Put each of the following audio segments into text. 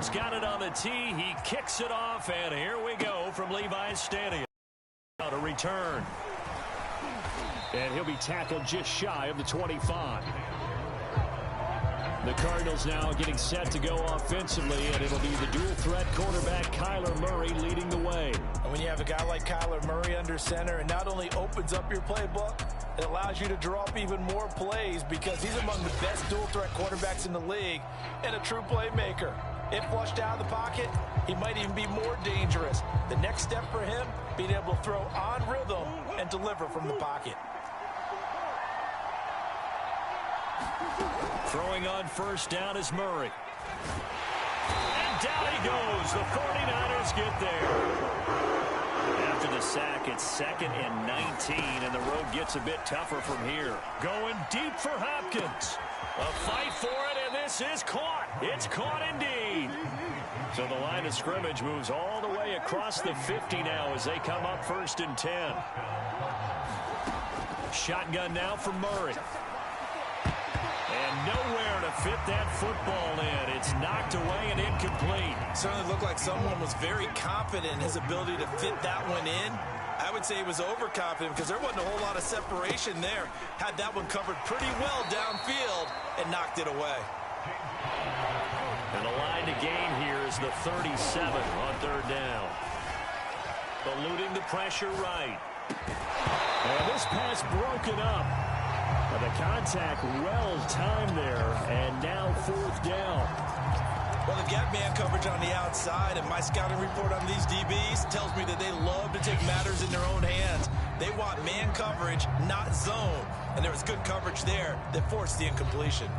He's got it on the tee. He kicks it off, and here we go from Levi's Stadium. Out a return. And he'll be tackled just shy of the 25. The Cardinals now getting set to go offensively, and it'll be the dual-threat quarterback Kyler Murray leading the way. And when you have a guy like Kyler Murray under center, it not only opens up your playbook, it allows you to draw up even more plays because he's among the best dual-threat quarterbacks in the league and a true playmaker. If flushed out of the pocket, he might even be more dangerous. The next step for him, being able to throw on rhythm and deliver from the pocket. Throwing on first down is Murray. And down he goes. The 49ers get there. After the sack, it's 2nd and 19, and the road gets a bit tougher from here. Going deep for Hopkins. A fight for it, and this is caught. It's caught indeed. So the line of scrimmage moves all the way across the 50 now as they come up 1st and 10. Shotgun now for Murray. And nowhere to fit that football in. It's knocked away and incomplete. Certainly looked like someone was very confident in his ability to fit that one in. I would say he was overconfident because there wasn't a whole lot of separation there. Had that one covered pretty well downfield and knocked it away. And the line to gain here is the 37 on 3rd down. Eluding the pressure right. And this pass broken up. The contact well timed there, and now 4th down. Well, they've got man coverage on the outside, and my scouting report on these DBs tells me that they love to take matters in their own hands. They want man coverage, not zone, and there was good coverage there that forced the incompletion.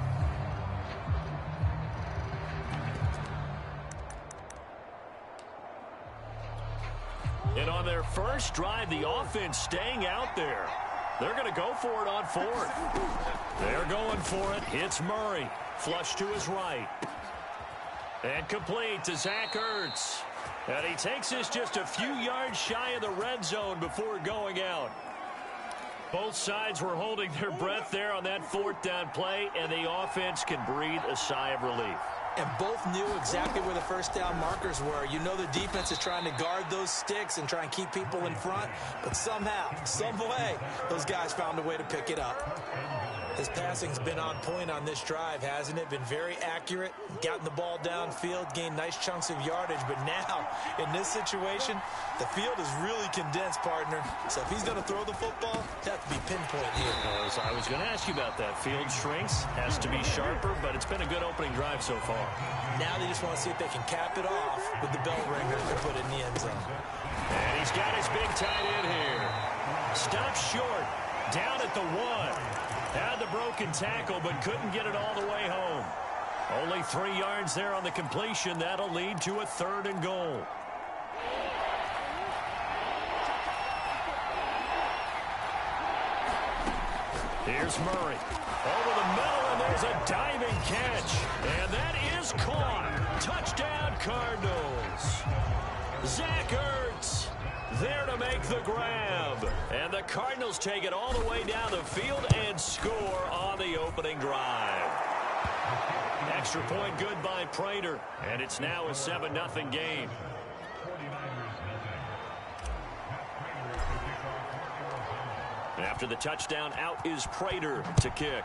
And on their first drive, the offense staying out there. They're going to go for it on 4th. They're going for it. It's Murray. Flush to his right. And complete to Zach Ertz. And he takes this just a few yards shy of the red zone before going out. Both sides were holding their breath there on that 4th down play, and the offense can breathe a sigh of relief. And both knew exactly where the first down markers were. You know the defense is trying to guard those sticks and try and keep people in front. But somehow, some way, those guys found a way to pick it up. His passing's been on point on this drive, hasn't it? Been very accurate, gotten the ball downfield, gained nice chunks of yardage. But now, in this situation, the field is really condensed, partner. So if he's going to throw the football, it has to be pinpoint here. I was going to ask you about that. Field shrinks, has to be sharper, but it's been a good opening drive so far. Now they just want to see if they can cap it off with the bell ringer to put it in the end zone. And he's got his big tight end here. Stopped short, down at the 1. Had the broken tackle, but couldn't get it all the way home. Only 3 yards there on the completion. That'll lead to a 3rd and goal. Here's Murray. Over the middle, and there's a diving catch. And that is caught. Touchdown, Cardinals. Zach Ertz there to make the grab. And the Cardinals take it all the way down the field and score on the opening drive. Extra point good by Prater. And it's now a 7-0 game. After the touchdown, out is Prater to kick.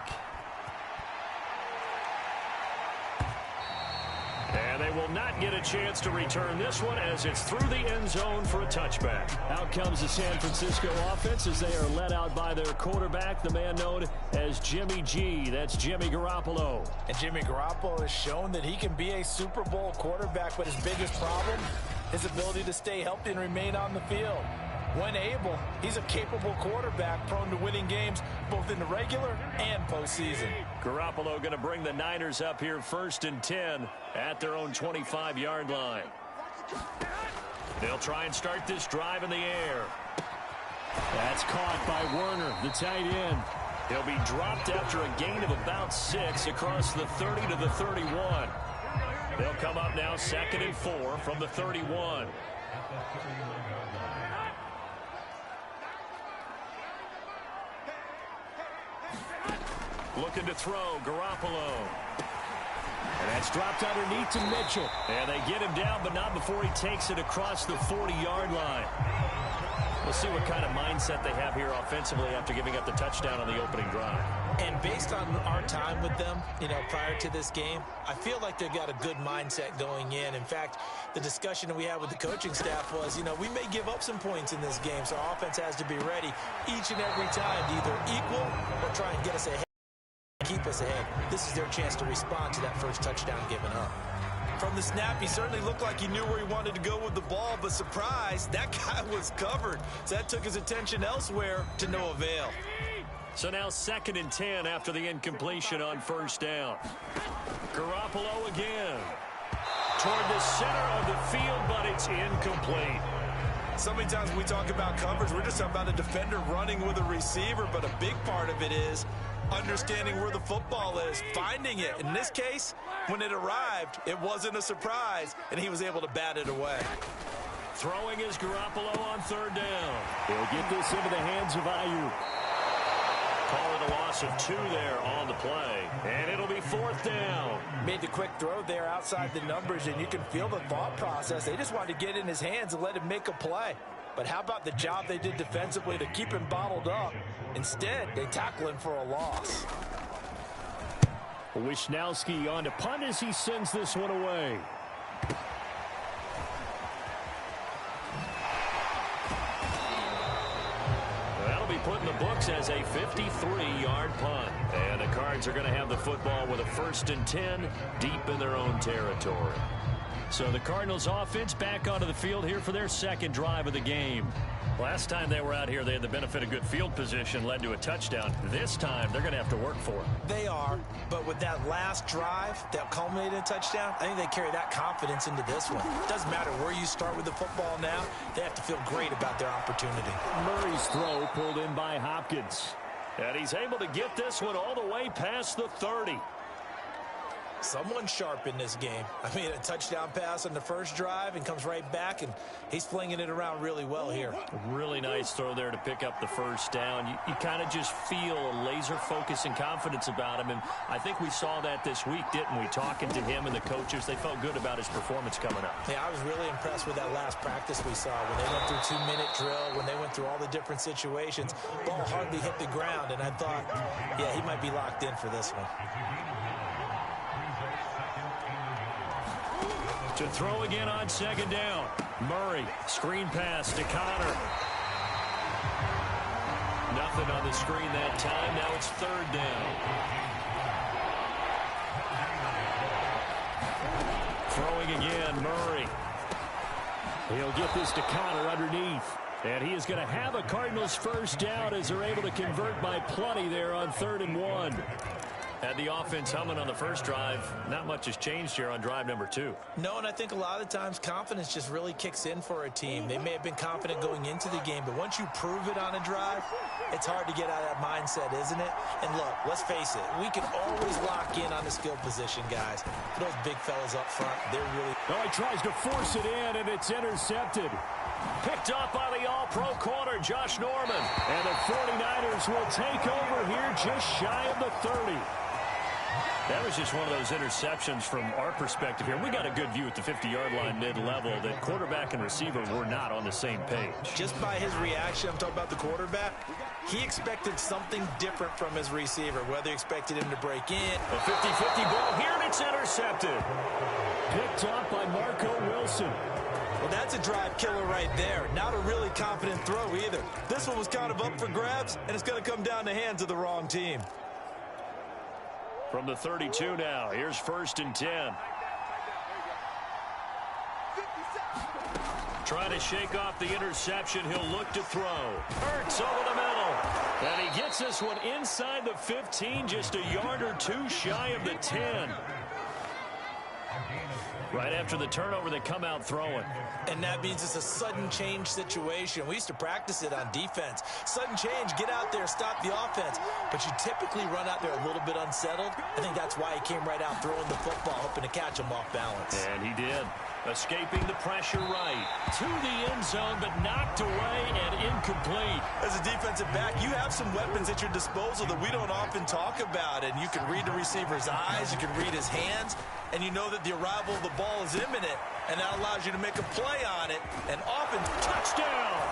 And they will not get a chance to return this one as it's through the end zone for a touchback. Out comes the San Francisco offense as they are led out by their quarterback, the man known as Jimmy G. That's Jimmy Garoppolo. And Jimmy Garoppolo has shown that he can be a Super Bowl quarterback, but his biggest problem, his ability to stay healthy and remain on the field. When able, he's a capable quarterback prone to winning games both in the regular and postseason. Garoppolo going to bring the Niners up here 1st and 10 at their own 25-yard line. They'll try and start this drive in the air. That's caught by Werner, the tight end. He'll be dropped after a gain of about 6 across the 30 to the 31. They'll come up now 2nd and 4 from the 31. Looking to throw, Garoppolo. And That's dropped underneath to Mitchell. And they get him down, but not before he takes it across the 40-yard line. We'll see what kind of mindset they have here offensively after giving up the touchdown on the opening drive. And based on our time with them, prior to this game, I feel like they've got a good mindset going in. In fact, the discussion that we had with the coaching staff was, we may give up some points in this game, so our offense has to be ready each and every time to either equal or try and get us ahead, keep us ahead. This is their chance to respond to that first touchdown given up. From the snap, he certainly looked like he knew where he wanted to go with the ball, but surprise, that guy was covered. So that took his attention elsewhere to no avail. So now 2nd and 10 after the incompletion on first down. Garoppolo again. Toward the center of the field, but it's incomplete. So many times when we talk about coverage, we're just talking about a defender running with a receiver, but a big part of it is understanding where the football is, finding it. In this case, when it arrived, it wasn't a surprise, and he was able to bat it away. Throwing is Garoppolo on 3rd down. He'll get this into the hands of Ayuk. Call it a loss of 2 there on the play, and it'll be 4th down. Made the quick throw there outside the numbers, and you can feel the thought process. They just wanted to get in his hands and let him make a play. But how about the job they did defensively to keep him bottled up? Instead, they tackle him for a loss. Wisnowski on to punt as he sends this one away. That'll be put in the books as a 53-yard punt. And the Cards are going to have the football with a 1st and 10 deep in their own territory. So the Cardinals offense back onto the field here for their 2nd drive of the game. Last time they were out here, they had the benefit of good field position, led to a touchdown. This time, they're going to have to work for it. They are, but with that last drive that culminated in a touchdown, I think they carry that confidence into this one. It doesn't matter where you start with the football now. They have to feel great about their opportunity. Murray's throw pulled in by Hopkins. And he's able to get this one all the way past the 30. Someone sharp in this game. I mean, a touchdown pass on the first drive and comes right back, and he's flinging it around really well here. Really nice throw there to pick up the first down. You kind of just feel a laser focus and confidence about him, and I think we saw that this week, didn't we? Talking to him and the coaches, they felt good about his performance coming up. Yeah, I was really impressed with that last practice we saw when they went through 2-minute drill, when they went through all the different situations. Ball hardly hit the ground, and I thought, yeah, he might be locked in for this one. To throw again on 2nd down. Murray, screen pass to Connor. Nothing on the screen that time. Now it's 3rd down. Throwing again, Murray. He'll get this to Connor underneath. And he is going to have a Cardinals first down as they're able to convert by plenty there on 3rd and 1. Had the offense humming on the first drive. Not much has changed here on drive number 2. No, and I think a lot of times confidence just really kicks in for a team. They may have been confident going into the game, but once you prove it on a drive, it's hard to get out of that mindset, isn't it? And look, let's face it, we can always lock in on the skill position, guys. For those big fellas up front, they're really... Oh, he tries to force it in, and it's intercepted. Picked up by the all-pro corner, Josh Norman. And the 49ers will take over here just shy of the 30. That was just one of those interceptions from our perspective here. We got a good view at the 50-yard line mid-level that quarterback and receiver were not on the same page. Just by his reaction, I'm talking about the quarterback, he expected something different from his receiver, whether he expected him to break in. A 50-50 ball here, and it's intercepted. Picked off by Marco Wilson. Well, that's a drive killer right there. Not a really confident throw either. This one was kind of up for grabs, and it's going to come down the hands of the wrong team. From the 32 now, here's 1st and 10. Trying to shake off the interception. He'll look to throw. Hurts over the middle. And he gets this one inside the 15, just a yard or 2 shy of the 10. Right after the turnover, they come out throwing. And that means it's a sudden change situation. We used to practice it on defense. Sudden change, get out there, stop the offense. But you typically run out there a little bit unsettled. I think that's why he came right out throwing the football, hoping to catch him off balance. And he did. Escaping the pressure right. To the end zone, but knocked away and incomplete. As a defensive back, you have some weapons at your disposal that we don't often talk about. And you can read the receiver's eyes, you can read his hands, and you know that the arrival of the ball is imminent. And that allows you to make a play on it. And often, touchdown!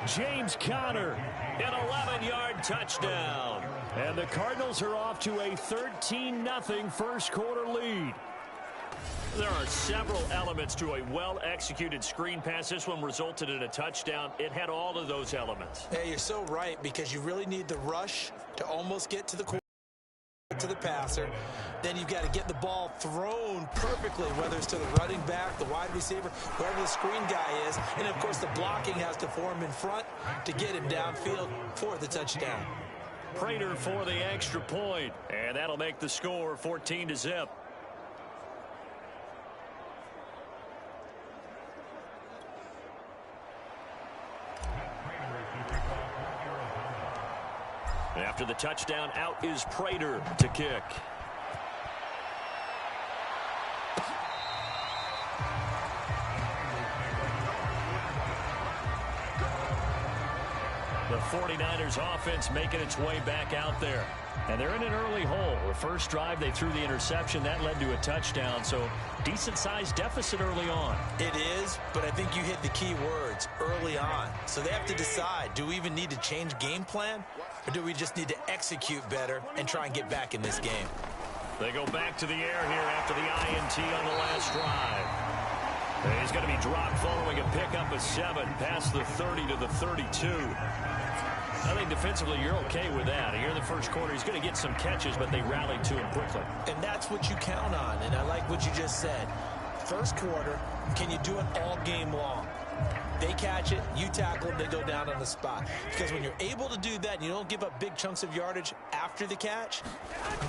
James Conner, an 11-yard touchdown. And the Cardinals are off to a 13-0 first quarter lead. There are several elements to a well-executed screen pass. This one resulted in a touchdown. It had all of those elements. Hey, you're so right, because you really need the rush to almost get to the passer. Then you've got to get the ball thrown perfectly, whether it's to the running back, the wide receiver, wherever the screen guy is. And, of course, the blocking has to form in front to get him downfield for the touchdown. Prater for the extra point, and that'll make the score 14-0. After the touchdown, out is Prater to kick. The 49ers offense making its way back out there. And they're in an early hole. The first drive, they threw the interception. That led to a touchdown. So decent-sized deficit early on. It is, but I think you hit the key words, early on. So they have to decide, do we even need to change game plan? Or do we just need to execute better and try and get back in this game? They go back to the air here after the INT on the last drive. And he's going to be dropped following a pickup of 7 past the 30 to the 32. I think defensively you're okay with that. Here in the first quarter, he's going to get some catches, but they rallied to him quickly. And that's what you count on, and I like what you just said. First quarter, can you do it all game long? They catch it, you tackle them, they go down on the spot. Because when you're able to do that and you don't give up big chunks of yardage after the catch,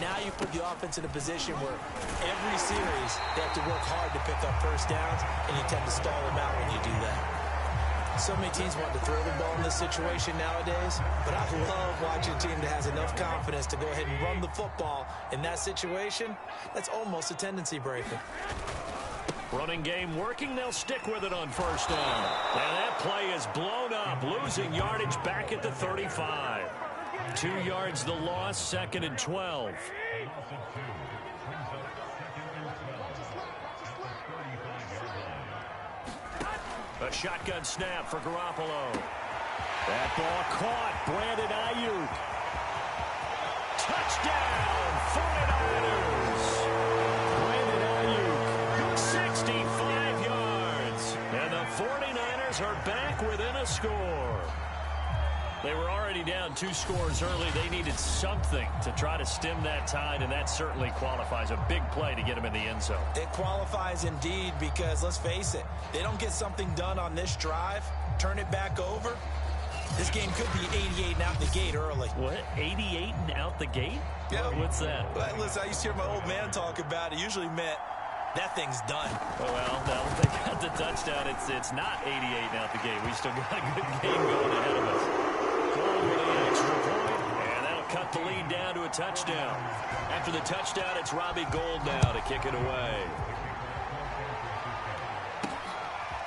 now you put the offense in a position where every series they have to work hard to pick up first downs, and you tend to stall them out when you do that. So many teams want to throw the ball in this situation nowadays, but I love watching a team that has enough confidence to go ahead and run the football in that situation. That's almost a tendency breaker. Running game working, they'll stick with it on first down. And that play is blown up, losing yardage back at the 35. 2 yards the loss, 2nd and 12. A shotgun snap for Garoppolo. That ball caught. Brandon Ayuk. Touchdown, 49ers. Brandon Ayuk, 65 yards. And the 49ers are back within a score. They were already down 2 scores early. They needed something to try to stem that tide, and that certainly qualifies. A big play to get them in the end zone. It qualifies indeed, because let's face it, they don't get something done on this drive, turn it back over, this game could be 88 and out the gate early. What? 88 and out the gate? Yeah. What's that? Well, listen, I used to hear my old man talk about it. Usually meant that thing's done. Oh, well, now they got the touchdown. It's not 88 and out the gate. We still got a good game going ahead of us. The extra point, and that'll cut the lead down to a touchdown. After the touchdown, it's Robbie Gould now to kick it away.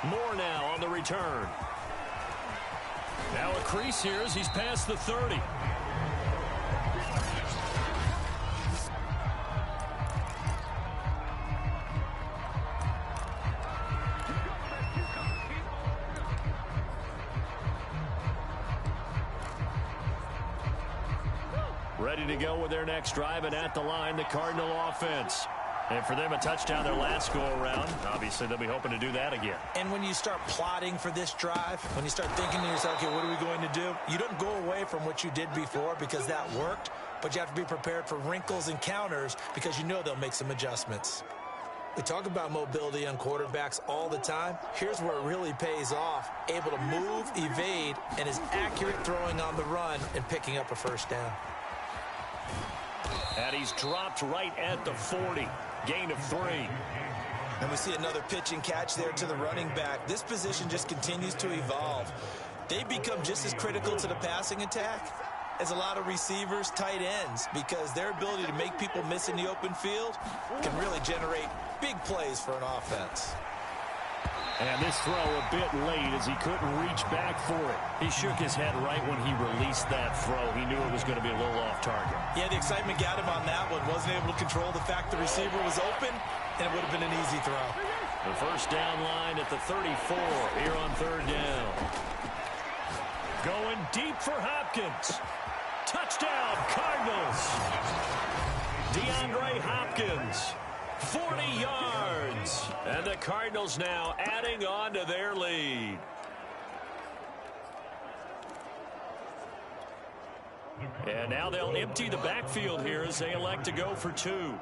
Moore now on the return. Now a crease here as he's past the 30. Ready to go with their next drive, and at the line, the Cardinal offense. And for them, a touchdown their last go-around. Obviously, they'll be hoping to do that again. And when you start plotting for this drive, when you start thinking to yourself, okay, what are we going to do? You don't go away from what you did before because that worked, but you have to be prepared for wrinkles and counters because you know they'll make some adjustments. We talk about mobility on quarterbacks all the time. Here's where it really pays off. Able to move, evade, and is accurate throwing on the run and picking up a first down. And he's dropped right at the 40. Gain of 3. And we see another pitch and catch there to the running back. This position just continues to evolve. They become just as critical to the passing attack is a lot of receivers, tight ends, because their ability to make people miss in the open field can really generate big plays for an offense. And this throw a bit late as he couldn't reach back for it. He shook his head right when he released that throw. He knew it was going to be a little off target. Yeah, the excitement got him on that one. Wasn't able to control the fact the receiver was open, and it would have been an easy throw. The first down line at the 34 here on third down. Going deep for Hopkins. Touchdown, Cardinals. DeAndre Hopkins. 40 yards. And the Cardinals now adding on to their lead. And now they'll empty the backfield here as they elect to go for two.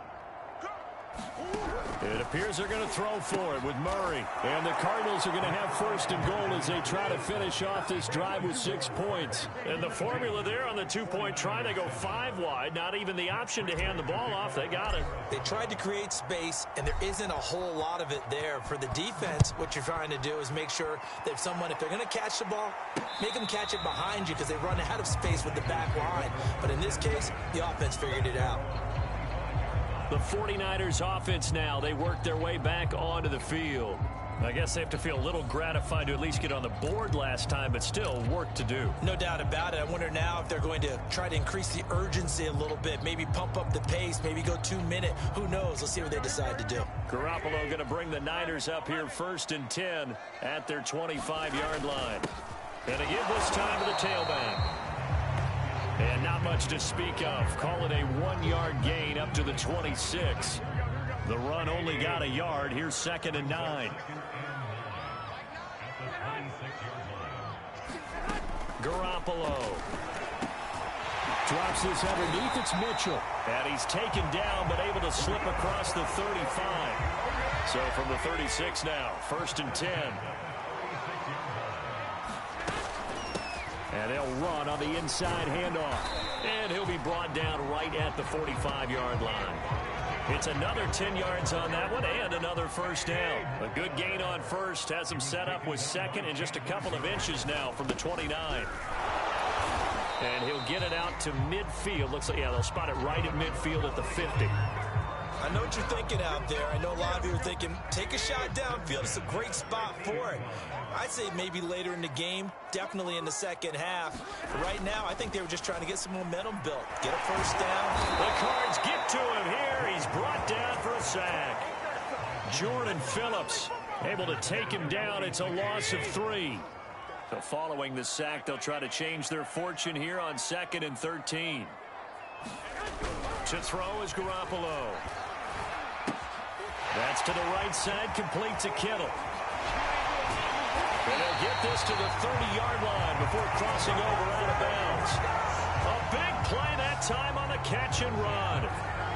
It appears they're going to throw for it with Murray. And the Cardinals are going to have first and goal as they try to finish off this drive with 6 points. And the formula there on the two-point try, they go 5 wide. Not even the option to hand the ball off. They got it. They tried to create space, and there isn't a whole lot of it there. For the defense, what you're trying to do is make sure that if they're going to catch the ball, make them catch it behind you because they run out of space with the back line. But in this case, the offense figured it out. The 49ers offense now, they work their way back onto the field. I guess they have to feel a little gratified to at least get on the board last time, but still work to do. No doubt about it. I wonder now if they're going to try to increase the urgency a little bit, maybe pump up the pace, maybe go 2 minute. Who knows? Let's see what they decide to do. Garoppolo going to bring the Niners up here first and 10 at their 25-yard line. And to give this time to the tailback. And not much to speak of. Call it a 1-yard gain up to the 26. The run only got a yard. Here's 2nd and 9. Garoppolo drops this underneath. It's Mitchell. And he's taken down but able to slip across the 35. So from the 36 now, 1st and 10. And they'll run on the inside handoff. And he'll be brought down right at the 45-yard line. It's another 10 yards on that one and another first down. A good gain on first. Has him set up with 2nd and just a couple of inches now from the 29. And he'll get it out to midfield. Looks like, yeah, they'll spot it right at midfield at the 50. I know what you're thinking out there. I know a lot of you are thinking, take a shot downfield. It's a great spot for it. I'd say maybe later in the game, definitely in the second half. But right now, I think they were just trying to get some momentum built. Get a first down. The Cards get to him here. He's brought down for a sack. Jordan Phillips able to take him down. It's a loss of 3. So following the sack, they'll try to change their fortune here on 2nd and 13. To throw is Garoppolo. That's to the right side, complete to Kittle. And they'll get this to the 30-yard line before crossing over out of bounds. A big play that time on the catch and run.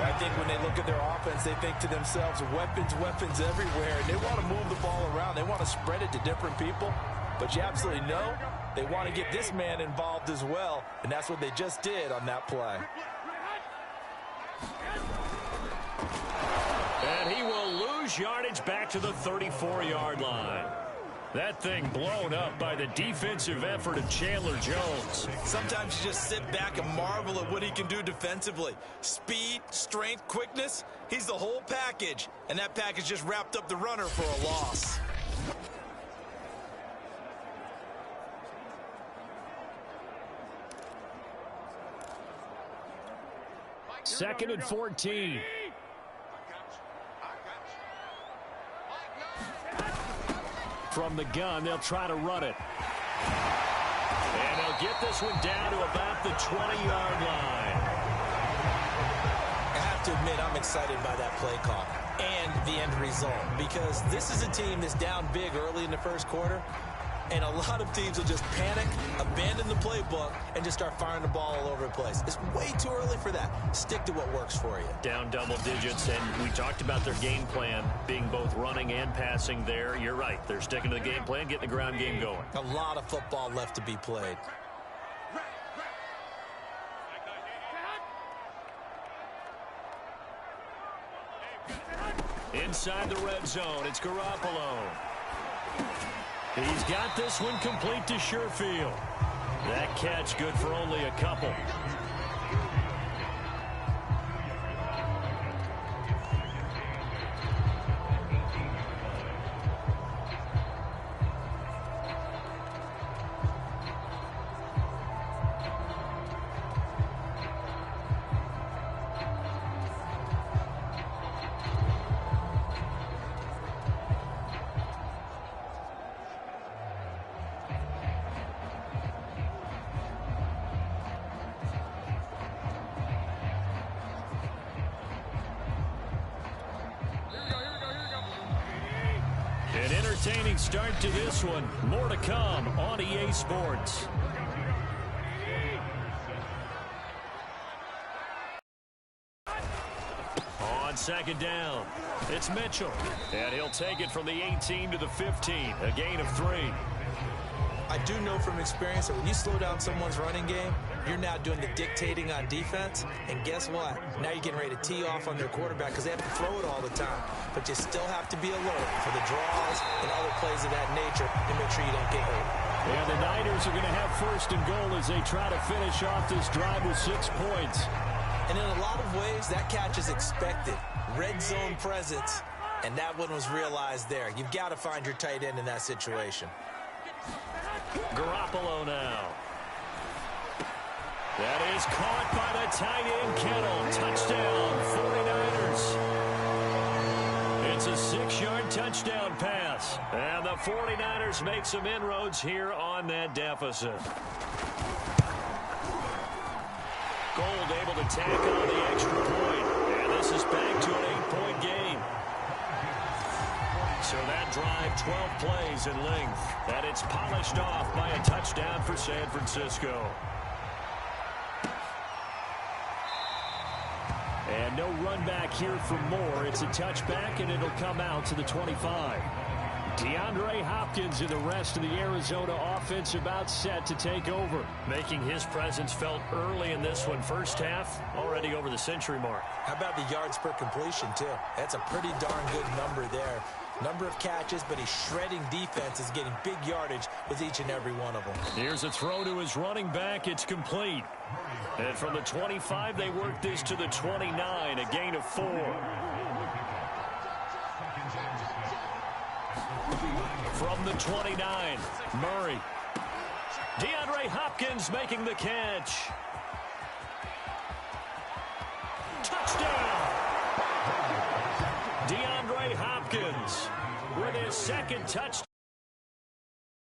I think when they look at their offense, they think to themselves, weapons everywhere. And they want to move the ball around. They want to spread it to different people. But you absolutely know they want to get this man involved as well. And that's what they just did on that play. And he will lose yardage back to the 34-yard line. That thing blown up by the defensive effort of Chandler Jones. Sometimes you just sit back and marvel at what he can do defensively. Speed, strength, quickness, he's the whole package. And that package just wrapped up the runner for a loss. Second and 14. From the gun, they'll try to run it. And they'll get this one down to about the 20-yard line. I have to admit, I'm excited by that play call and the end result, because this is a team that's down big early in the first quarter, and a lot of teams will just panic, abandon the playbook, and just start firing the ball all over the place. It's way too early for that. Stick to what works for you. Down double digits, and we talked about their game plan being both running and passing there. You're right. They're sticking to the game plan, getting the ground game going. A lot of football left to be played. Inside the red zone, it's Garoppolo. He's got this one complete to Sherfield. That catch good for only a couple. An entertaining start to this one. More to come on EA Sports. On second down, it's Mitchell. And he'll take it from the 18 to the 15. A gain of 3. I do know from experience that when you slow down someone's running game, you're now doing the dictating on defense. And guess what? Now you're getting ready to tee off on their quarterback because they have to throw it all the time. But you still have to be alert for the draws and other plays of that nature to make sure you don't get hurt. And the Niners are going to have first and goal as they try to finish off this drive with 6 points. And in a lot of ways, that catch is expected. Red zone presence, and that one was realized there. You've got to find your tight end in that situation. Garoppolo now. That is caught by the tight end, Kittle. Touchdown, 49ers. It's a 6-yard touchdown pass. And the 49ers make some inroads here on that deficit. Gold able to tack on the extra point. And this is back to an 8-point game. So that drive, 12 plays in length. And it's polished off by a touchdown for San Francisco. And no run back here for more. It's a touchback, and it'll come out to the 25. DeAndre Hopkins and the rest of the Arizona offense about set to take over. Making his presence felt early in this one. First half, already over the century mark. How about the yards per completion, too? That's a pretty darn good number there. Number of catches, but he's shredding defenses, getting big yardage with each and every one of them. Here's a throw to his running back. It's complete. And from the 25, they work this to the 29, a gain of 4. From the 29, Murray. DeAndre Hopkins making the catch. Touchdown! DeAndre Hopkins with his second touchdown.